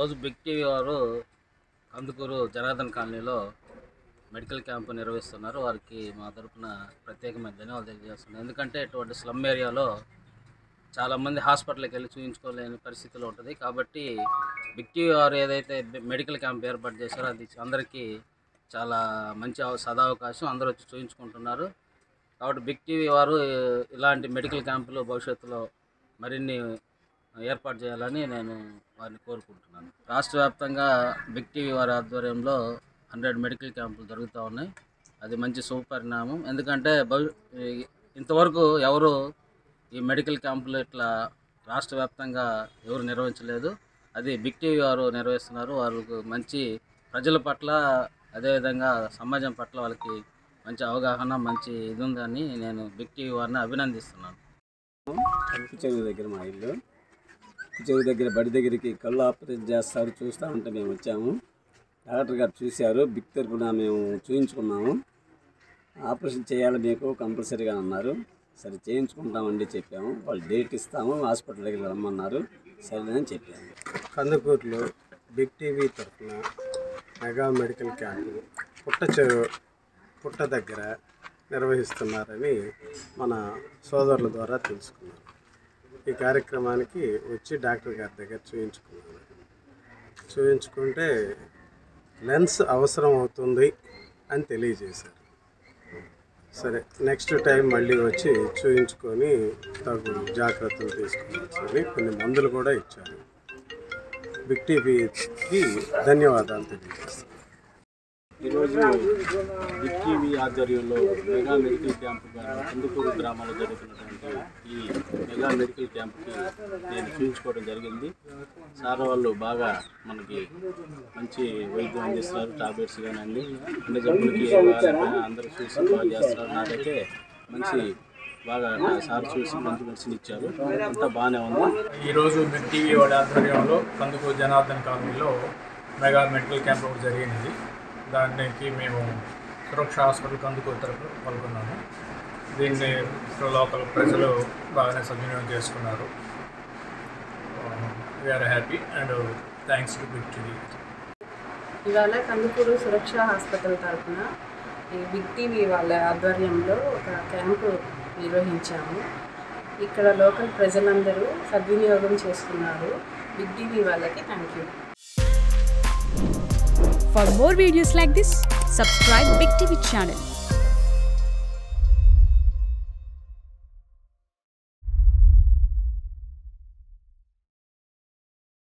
ఈరోజు big TV వారు కందుకూరు జనార్దన్ కాలనీలో మెడికల్ క్యాంపు నిర్వహిస్తున్నారు. వారికి మా తరపున ప్రత్యేకమైన ధన్యవాదాలు తెలియజేస్తున్నాను. ఎందుకంటే ఇటువంటి స్లమ్ ఏరియాలో చాలామంది హాస్పిటల్కి వెళ్ళి చూపించుకోలేని పరిస్థితిలో ఉంటుంది. కాబట్టి బిగ్ టీవీ వారు ఏదైతే మెడికల్ క్యాంప్ ఏర్పాటు చేశారో అది అందరికీ చాలా మంచి సదావకాశం. అందరూ వచ్చి చూపించుకుంటున్నారు. కాబట్టి బిగ్ టీవీ వారు ఇలాంటి మెడికల్ క్యాంపులు భవిష్యత్తులో మరిన్ని ఏర్పాటు చేయాలని నేను వారిని కోరుకుంటున్నాను. రాష్ట్ర వ్యాప్తంగా బిగ్ టీవీ వారి ఆధ్వర్యంలో 100 మెడికల్ క్యాంపులు జరుగుతూ ఉన్నాయి. అది మంచి శుభపరిణామం. ఎందుకంటే ఇంతవరకు ఎవరు ఈ మెడికల్ క్యాంపులు ఇట్లా రాష్ట్ర వ్యాప్తంగా ఎవరు నిర్వహించలేదు. అది బిగ్ టీవీ వారు నిర్వహిస్తున్నారు. వారికి మంచి ప్రజల పట్ల అదేవిధంగా సమాజం పట్ల వాళ్ళకి మంచి అవగాహన మంచి ఇది ఉందని నేను బిగ్ టీవీ వారిని అభినందిస్తున్నాను. చెరువు దగ్గర మా ఇల్లు చెరువు దగ్గర బడి దగ్గరికి కళ్ళు ఆపరేషన్ చేస్తారు చూస్తూ ఉంటే మేము వచ్చాము. డాక్టర్ గారు చూశారు. బిగ్ తరపున మేము చూయించుకున్నాము. ఆపరేషన్ చేయాలి మీకు కంపల్సరీగా అన్నారు. సరే చేయించుకుంటామండి చెప్పాము. వాళ్ళు డేట్ ఇస్తాము హాస్పిటల్ దగ్గర రమ్మన్నారు. సరేనని చెప్పాము. కందుకూరులో బిగ్ టీవీ తరఫున మెగా మెడికల్ క్యాంపు పుట్ట దగ్గర నిర్వహిస్తున్నారని మన సోదరుల ద్వారా తెలుసుకున్నాను. ఈ కార్యక్రమానికి వచ్చి డాక్టర్ గారి దగ్గర చూయించుకుంటే లెన్స్ అవసరం అవుతుంది అని తెలియజేశారు. సరే నెక్స్ట్ టైం మళ్ళీ వచ్చి చూయించుకొని తగు జాగ్రత్తలు తీసుకోవాల్సింది కొన్ని మందులు కూడా ఇచ్చారు. బిగ్ టీవీకి ధన్యవాదాలు తెలియజేస్తాను. ఈరోజు బిగ్ టీవీ ఆధ్వర్యంలో మెగా మెడికల్ క్యాంపు కందుకూరు గ్రామాల్లో జరుగుతున్నటువంటి ఈ మెగా మెడికల్ క్యాంపుకి నేను చూపించుకోవడం జరిగింది. సార్ వాళ్ళు బాగా మనకి మంచి వైద్యం అందిస్తున్నారు. టాబ్లెట్స్ కానీ అన్ని జబ్బులకి అందరూ చూసి బాగా చేస్తున్నారు. నాకైతే మంచి బాగా సార్ చూసి మంచి మెడిసిన్ ఇచ్చారు. అంతా బాగానే ఉంది. ఈరోజు బిగ్ టీవీ వాడి ఆధ్వర్యంలో కందుకూరు జనార్దన్ కాలనీలో మెగా మెడికల్ క్యాంప్ ఒకటి జరిగినది. దానికి మేము సురక్ష హాస్పిటల్ కందుకూరు తరఫున పాల్గొన్నాము. దీన్ని లోకల్ ప్రజలు బాగానే సద్వినియోగం చేసుకున్నారు. We are happy and thanks to big TV. ఇవాళ కందుకూరు సురక్ష హాస్పిటల్ తరఫున ఈ బిగ్ టీవీ వాళ్ళ ఆధ్వర్యంలో ఒక క్యాంపు నిర్వహించాము. ఇక్కడ లోకల్ ప్రజలందరూ సద్వినియోగం చేసుకున్నారు. బిగ్ టీవీ వాళ్ళకి thank you. For more videos like this, subscribe Big TV channel.